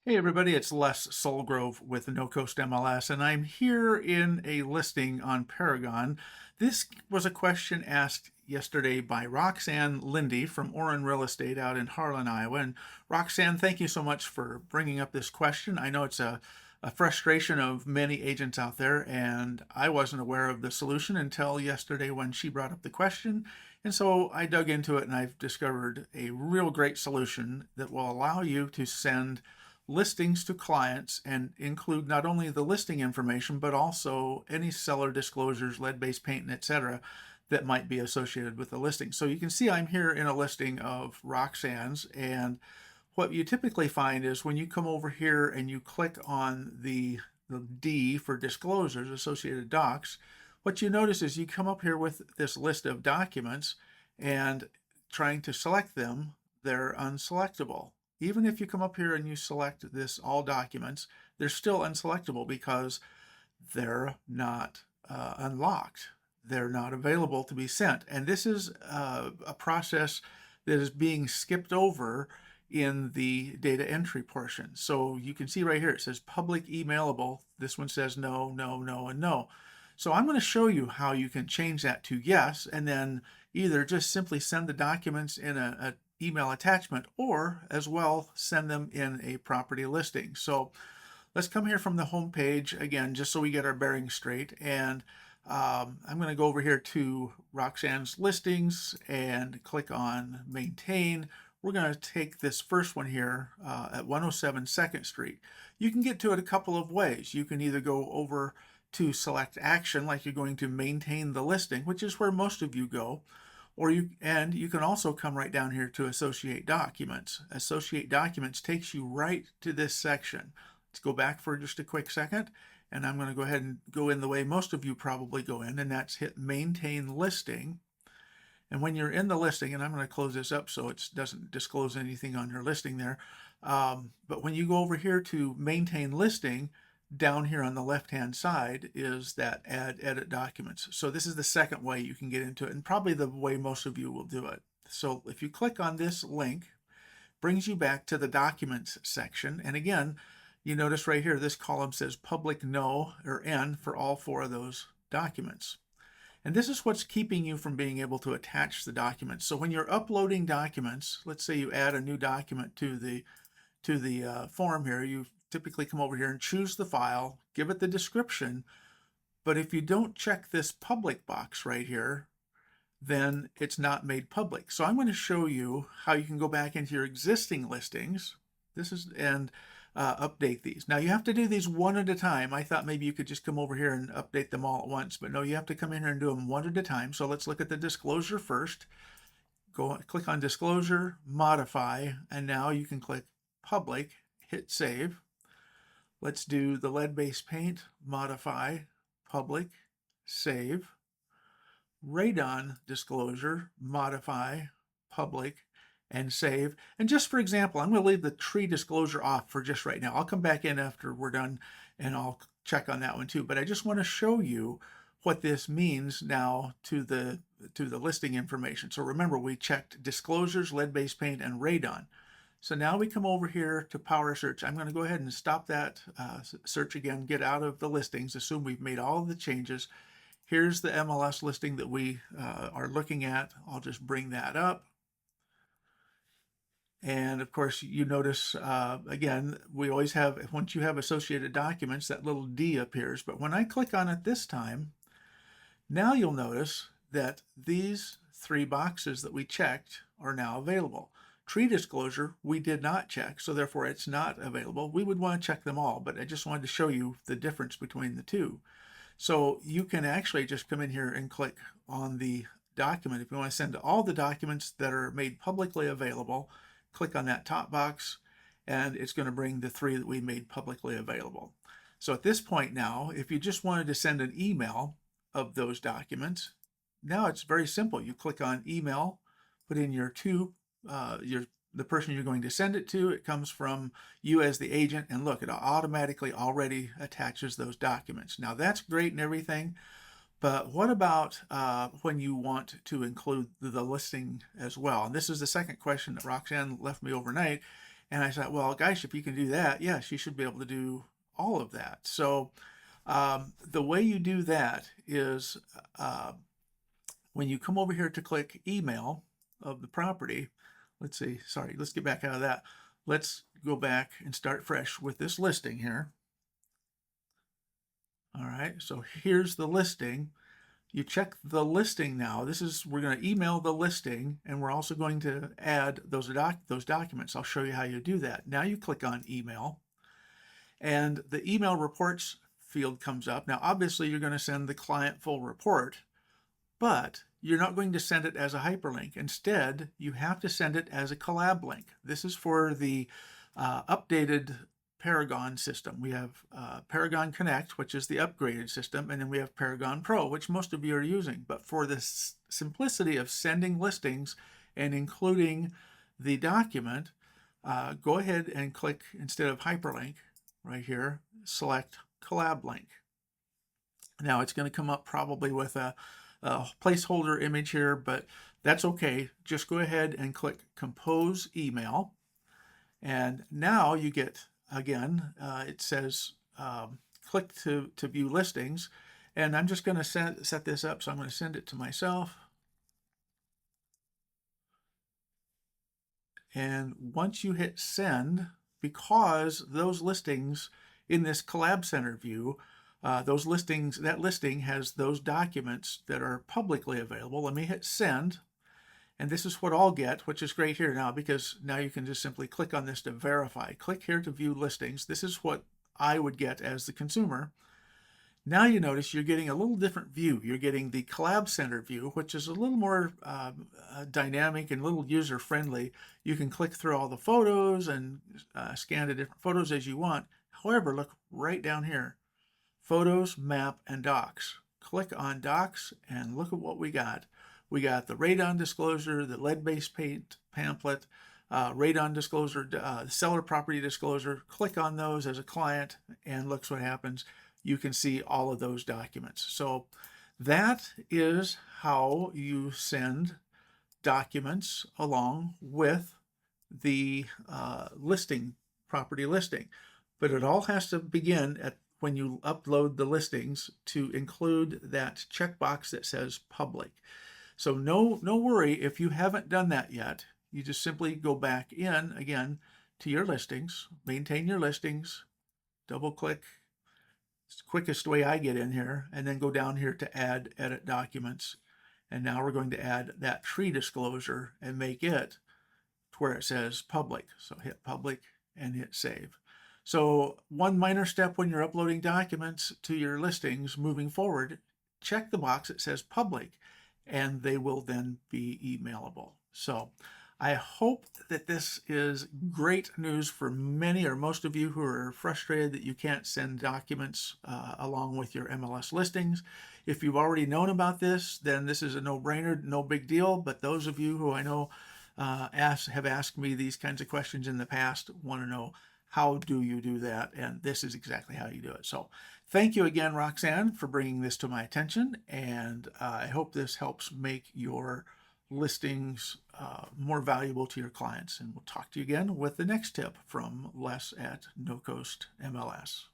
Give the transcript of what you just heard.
Hey everybody, it's Les Solgrove with No Coast MLS, and I'm here in a listing on Paragon. This was a question asked yesterday by Roxanne Lindy from Oren Real Estate out in Harlan, Iowa. And Roxanne, thank you so much for bringing up this question. I know it's a frustration of many agents out there, and I wasn't aware of the solution until yesterday when she brought up the question. And so I dug into it and I've discovered a real great solution that will allow you to send listings to clients and include not only the listing information, but also any seller disclosures, lead-based paint, etc., that might be associated with the listing. So you can see I'm here in a listing of Roxanne's, and what you typically find is when you come over here and you click on the D for disclosures, associated docs, what you notice is you come up here with this list of documents, and trying to select them, they're unselectable. Even if you come up here and you select this all documents, they're still unselectable because they're not unlocked. They're not available to be sent. And this is a process that is being skipped over in the data entry portion. So you can see right here, it says public emailable. This one says no, no, no, and no. So I'm going to show you how you can change that to yes, and then either just simply send the documents in a email attachment, or as well send them in a property listing. So let's come here from the home page again, just so we get our bearings straight. And I'm going to go over here to Roxanne's listings and click on maintain. We're going to take this first one here at 107 2nd Street. You can get to it a couple of ways. You can either go over to select action, like you're going to maintain the listing, which is where most of you go, or you can also come right down here to associate documents. Associate documents takes you right to this section. Let's go back for just a quick second, and I'm going to go ahead and go in the way most of you probably go in, and that's hit maintain listing. And when you're in the listing, and I'm going to close this up so it doesn't disclose anything on your listing there, but when you go over here to maintain listing, down here on the left hand side is that add edit documents. So this is the second way you can get into it, and probably the way most of you will do it. So if you click on this link, brings you back to the documents section, and again, you notice right here this column says public no or N for all four of those documents. And this is what's keeping you from being able to attach the documents. So when you're uploading documents, let's say you add a new document to the form here, you typically come over here and choose the file, give it the description. But if you don't check this public box right here, then it's not made public. So I'm going to show you how you can go back into your existing listings. And update these. Now you have to do these one at a time. I thought maybe you could just come over here and update them all at once, but no, you have to come in here and do them one at a time. So let's look at the disclosure first. Click on disclosure, modify, and now you can click public, hit save. Let's do the lead-based paint, modify, public, save. Radon disclosure, modify, public, and save. And just for example, I'm going to leave the tree disclosure off for just right now. I'll come back in after we're done and I'll check on that one too. But I just want to show you what this means now to the listing information. So remember, we checked disclosures, lead-based paint, and radon. So now we come over here to power search. I'm going to go ahead and stop that search again, get out of the listings, assume we've made all of the changes. Here's the MLS listing that we are looking at. I'll just bring that up. And of course, you notice, again, we always have, once you have associated documents, that little D appears. But when I click on it this time, now you'll notice that these three boxes that we checked are now available. Tree disclosure, we did not check, so therefore it's not available. We would want to check them all, but I just wanted to show you the difference between the two. So you can actually just come in here and click on the document. If you want to send all the documents that are made publicly available, click on that top box, and it's going to bring the three that we made publicly available. So at this point now, if you just wanted to send an email of those documents, now it's very simple. You click on email, put in the person you're going to send it to. It comes from you as the agent, and look, it automatically already attaches those documents. Now that's great and everything, but what about when you want to include the listing as well? And this is the second question that Roxanne left me overnight, And I thought, well, gosh, if you can do that, yes, you should be able to do all of that. So the way you do that is uh, when you come over here to click email of the property, let's see, sorry, let's get back out of that. Let's go back and start fresh with this listing here. All right, so here's the listing. You check the listing now. We're going to email the listing, and we're also going to add those documents. I'll show you how you do that. Now you click on email, and the email reports field comes up. Now, obviously, you're going to send the client full report, but you're not going to send it as a hyperlink. Instead, you have to send it as a collab link. This is for the updated Paragon system. We have Paragon Connect, which is the upgraded system, and then we have Paragon Pro, which most of you are using. But for the simplicity of sending listings and including the document, go ahead and click, instead of hyperlink right here, select collab link. Now it's going to come up probably with a placeholder image here, but that's okay. Just go ahead and click compose email. And now you get, again, it says click to view listings. And I'm just going to set this up. So I'm going to send it to myself. And once you hit send, because those listings in this Collab Center view, that listing has those documents that are publicly available. Let me hit send. And this is what I'll get, which is great here now, because now you can just simply click on this to verify. Click here to view listings. This is what I would get as the consumer. Now you notice you're getting a little different view. You're getting the Collab Center view, which is a little more dynamic and a little user-friendly. You can click through all the photos and scan the different photos as you want. However, look right down here. Photos, map, and docs. Click on docs and look at what we got. We got the radon disclosure, the lead-based paint pamphlet, radon disclosure, seller property disclosure. Click on those as a client and look what happens. You can see all of those documents. So that is how you send documents along with the property listing. But it all has to begin at when you upload the listings to include that checkbox that says public. So no worry if you haven't done that yet. You just simply go back in again to your listings, maintain your listings, double click. It's the quickest way I get in here, and then go down here to add edit documents. And now we're going to add that tree disclosure and make it to where it says public. So hit public and hit save. So one minor step when you're uploading documents to your listings moving forward, check the box that says public, and they will then be emailable. So I hope that this is great news for many or most of you who are frustrated that you can't send documents along with your MLS listings. If you've already known about this, then this is a no-brainer, no big deal. But those of you who I know have asked me these kinds of questions in the past want to know, how do you do that? And this is exactly how you do it. So thank you again, Roxanne, for bringing this to my attention. And I hope this helps make your listings more valuable to your clients. And we'll talk to you again with the next tip from Les at No Coast MLS.